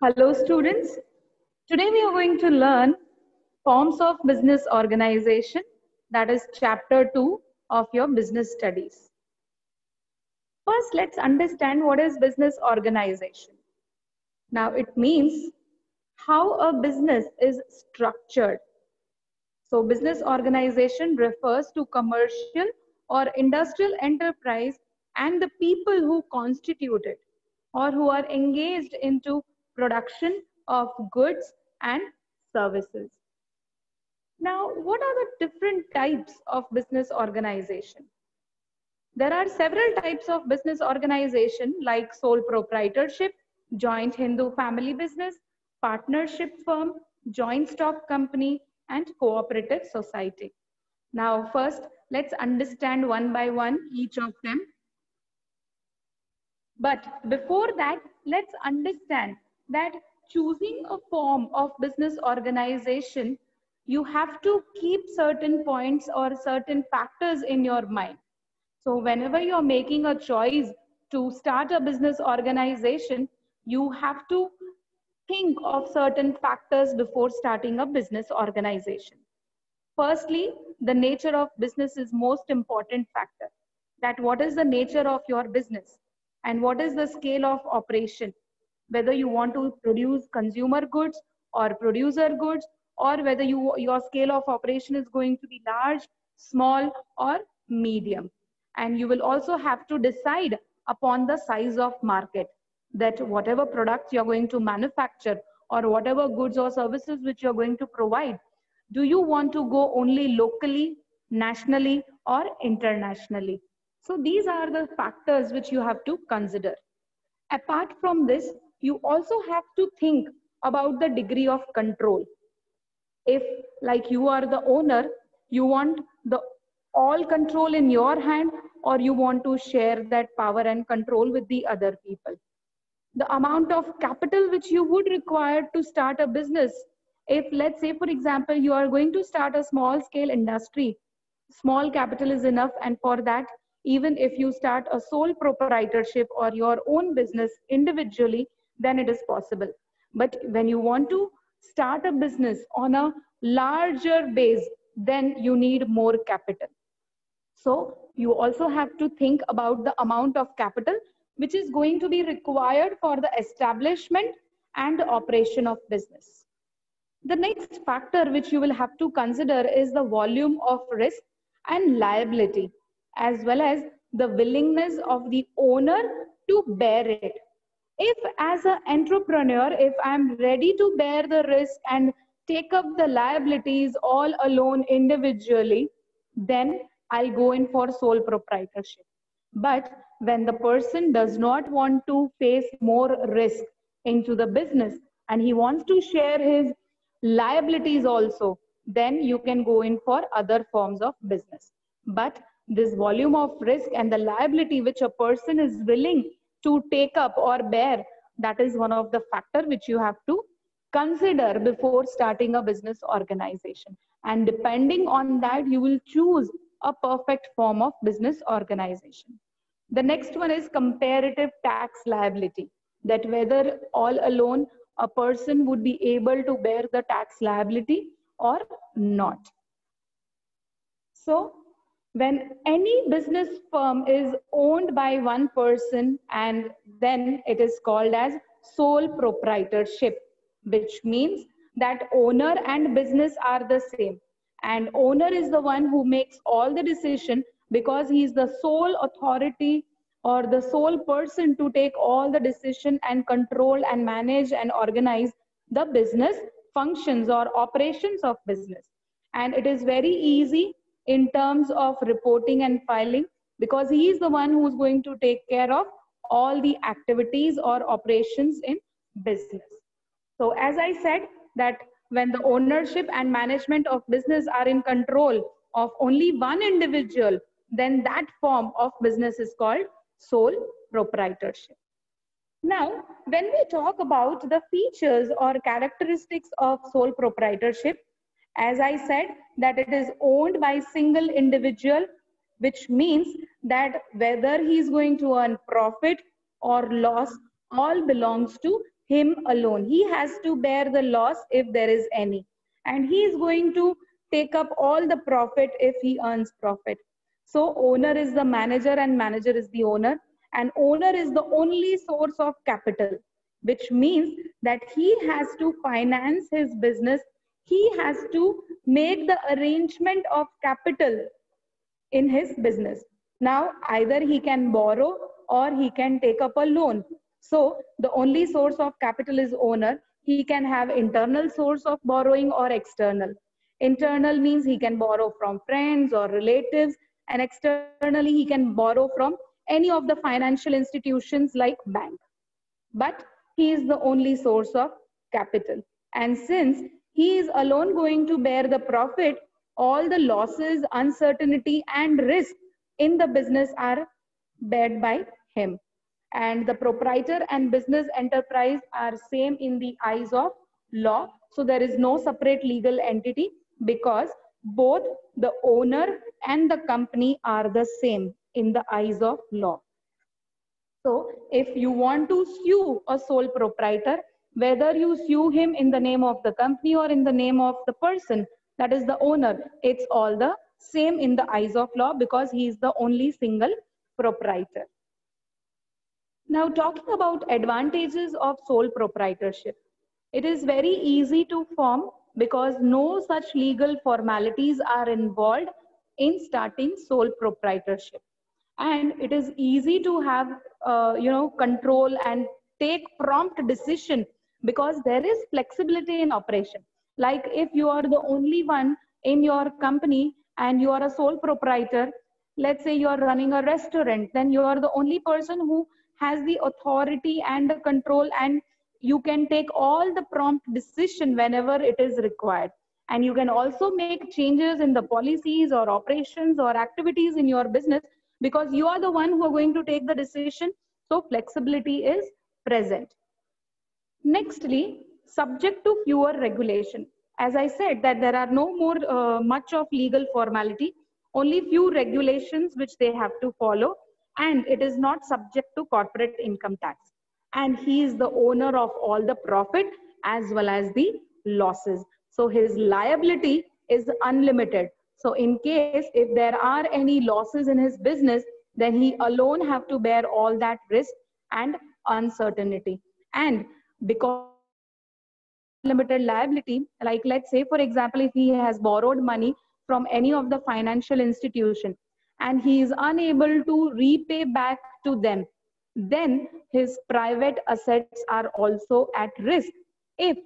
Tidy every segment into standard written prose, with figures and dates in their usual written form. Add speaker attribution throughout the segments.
Speaker 1: Hello students, today we are going to learn forms of business organization, that is chapter 2 of your business studies. First, let's understand what is business organization. Now it means how a business is structured. So business organization refers to commercial or industrial enterprise and the people who constitute it or who are engaged into production of goods and services. Now, what are the different types of business organization? There are several types of business organization like sole proprietorship, joint Hindu family business, partnership firm, joint stock company, and cooperative society. Now, first, let's understand one by one each of them. But before that, let's understand that choosing a form of business organization, you have to keep certain points or certain factors in your mind. So whenever you're making a choice to start a business organization, you have to think of certain factors before starting a business organization. Firstly, the nature of business is most important factor. That what is the nature of your business and what is the scale of operation? Whether you want to produce consumer goods or producer goods, or whether your scale of operation is going to be large, small, or medium. And you will also have to decide upon the size of market, that whatever products you're going to manufacture or whatever goods or services which you're going to provide, do you want to go only locally, nationally, or internationally? So these are the factors which you have to consider. Apart from this, you also have to think about the degree of control. If, like, you are the owner, you want the all control in your hand, or you want to share that power and control with the other people. The amount of capital which you would require to start a business, if, let's say, for example, you are going to start a small scale industry, small capital is enough. And for that, even if you start a sole proprietorship or your own business individually, then it is possible. But when you want to start a business on a larger base, then you need more capital. So you also have to think about the amount of capital which is going to be required for the establishment and operation of business. The next factor which you will have to consider is the volume of risk and liability, as well as the willingness of the owner to bear it. If as an entrepreneur, if I'm ready to bear the risk and take up the liabilities all alone individually, then I'll go in for sole proprietorship. But when the person does not want to face more risk into the business and he wants to share his liabilities also, then you can go in for other forms of business. But this volume of risk and the liability which a person is willing to take up or bear, that is one of the factors which you have to consider before starting a business organization. And depending on that, you will choose a perfect form of business organization. The next one is comparative tax liability, that whether all alone a person would be able to bear the tax liability or not. So when any business firm is owned by one person, and then it is called as sole proprietorship, which means that owner and business are the same. And owner is the one who makes all the decision because he is the sole authority or the sole person to take all the decision and control and manage and organize the business functions or operations of business. And it is very easy in terms of reporting and filing because he is the one who's going to take care of all the activities or operations in business. So as I said, that when the ownership and management of business are in control of only one individual, then that form of business is called sole proprietorship. Now, when we talk about the features or characteristics of sole proprietorship, as I said, that it is owned by single individual, which means that whether he is going to earn profit or loss, all belongs to him alone. He has to bear the loss if there is any. And he is going to take up all the profit if he earns profit. So owner is the manager and manager is the owner. And owner is the only source of capital, which means that he has to finance his business. He has to make the arrangement of capital in his business. Now, either he can borrow or he can take up a loan. So the only source of capital is owner. He can have internal source of borrowing or external. Internal means he can borrow from friends or relatives, and externally he can borrow from any of the financial institutions like bank. But he is the only source of capital. And since he is alone going to bear the profit, all the losses, uncertainty, and risk in the business are bared by him. And the proprietor and business enterprise are same in the eyes of law. So there is no separate legal entity because both the owner and the company are the same in the eyes of law. So if you want to sue a sole proprietor, whether you sue him in the name of the company or in the name of the person, that is the owner, it's all the same in the eyes of law because he is the only single proprietor. Now, talking about advantages of sole proprietorship, it is very easy to form because no such legal formalities are involved in starting sole proprietorship. And it is easy to have control and take prompt decision because there is flexibility in operation. Like if you are the only one in your company and you are a sole proprietor, let's say you are running a restaurant, then you are the only person who has the authority and the control, and you can take all the prompt decision whenever it is required. And you can also make changes in the policies or operations or activities in your business because you are the one who are going to take the decision. So flexibility is present. Nextly, subject to fewer regulation. As I said that there are no more much of legal formality, only few regulations which they have to follow, and it is not subject to corporate income tax. And he is the owner of all the profit as well as the losses. So his liability is unlimited. So in case if there are any losses in his business, then he alone have to bear all that risk and uncertainty. And because unlimited liability, like let's say for example, if he has borrowed money from any of the financial institution and he is unable to repay back to them, then his private assets are also at risk if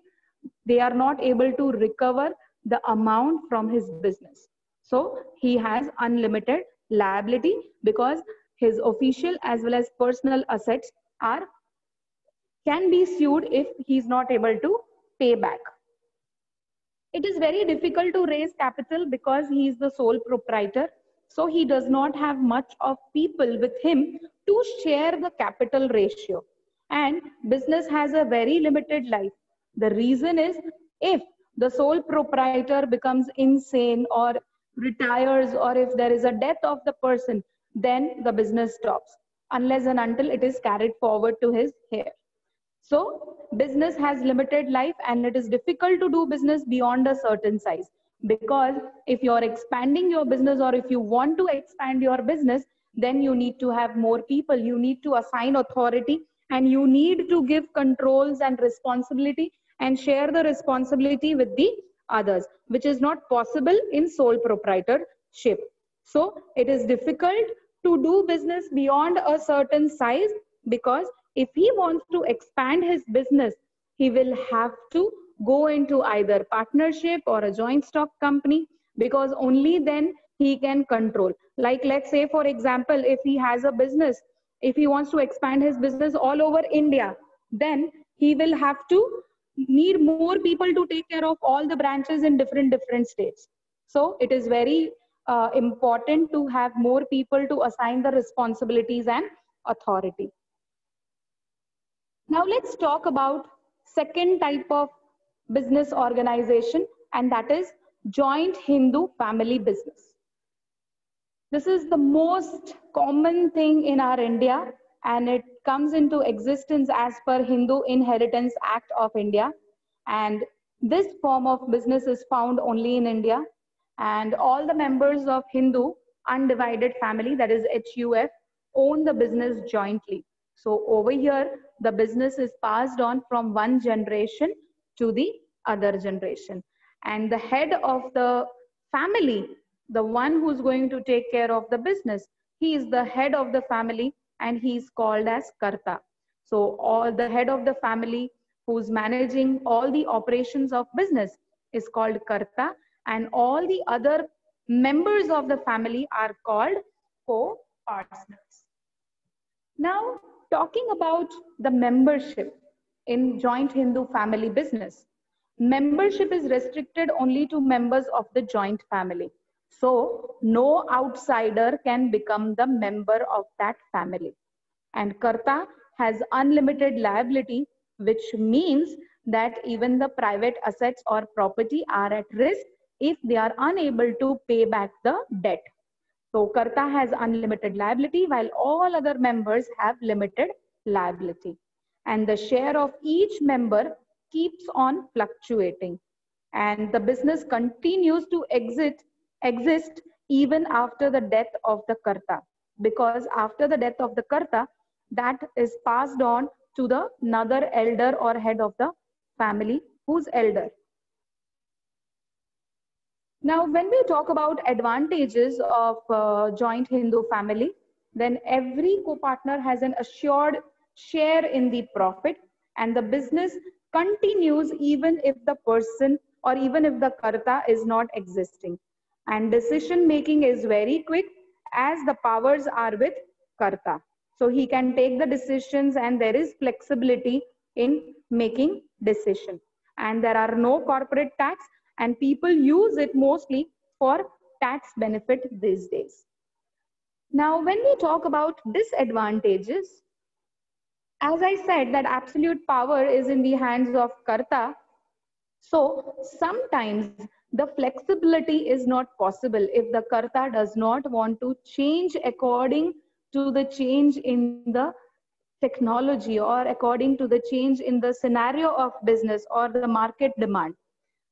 Speaker 1: they are not able to recover the amount from his business. So he has unlimited liability because his official as well as personal assets can be sued if he is not able to pay back. It is very difficult to raise capital because he is the sole proprietor. So he does not have much of people with him to share the capital ratio. And business has a very limited life. The reason is if the sole proprietor becomes insane or retires, or if there is a death of the person, then the business stops unless and until it is carried forward to his heir. So business has limited life and it is difficult to do business beyond a certain size, because if you're expanding your business or if you want to expand your business, then you need to have more people, you need to assign authority, and you need to give controls and responsibility and share the responsibility with the others, which is not possible in sole proprietorship. So it is difficult to do business beyond a certain size because if he wants to expand his business, he will have to go into either partnership or a joint stock company, because only then he can control. Like let's say for example, if he has a business, if he wants to expand his business all over India, then he will have to need more people to take care of all the branches in different states. So it is very important to have more people to assign the responsibilities and authority. Now let's talk about second type of business organization, and that is joint Hindu family business. This is the most common thing in our India, and it comes into existence as per Hindu Inheritance Act of India. And this form of business is found only in India. And all the members of Hindu Undivided Family, that is HUF, own the business jointly. So over here, the business is passed on from one generation to the other generation. And the head of the family, the one who's going to take care of the business, he is the head of the family and he is called as Karta. So all the head of the family who's managing all the operations of business is called Karta, and all the other members of the family are called co-partners. Now, talking about the membership in joint Hindu family business, membership is restricted only to members of the joint family. So, no outsider can become the member of that family. And Karta has unlimited liability, which means that even the private assets or property are at risk if they are unable to pay back the debt. So Karta has unlimited liability while all other members have limited liability. And the share of each member keeps on fluctuating. And the business continues to exist even after the death of the Karta. Because after the death of the Karta, that is passed on to the another elder or head of the family who's elder. Now, when we talk about advantages of joint Hindu family, then every co-partner has an assured share in the profit, and the business continues even if the person or even if the Karta is not existing. And decision making is very quick as the powers are with Karta. So he can take the decisions and there is flexibility in making decision. And there are no corporate tax, and people use it mostly for tax benefit these days. Now, when we talk about disadvantages, as I said that absolute power is in the hands of Karta. So sometimes the flexibility is not possible if the Karta does not want to change according to the change in the technology or according to the change in the scenario of business or the market demand.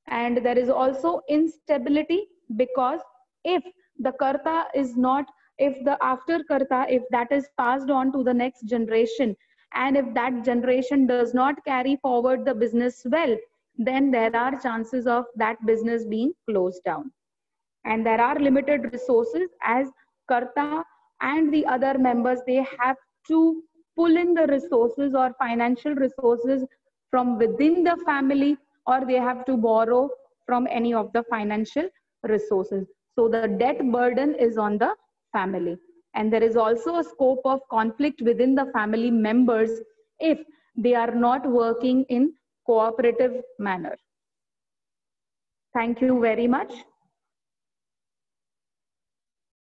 Speaker 1: And there is also instability because if the Karta is not, if the after Karta, if that is passed on to the next generation, and if that generation does not carry forward the business well, then there are chances of that business being closed down. And there are limited resources as Karta and the other members, they have to pull in the resources or financial resources from within the family, or they have to borrow from any of the financial resources. So the debt burden is on the family. And there is also a scope of conflict within the family members if they are not working in cooperative manner. Thank you very much.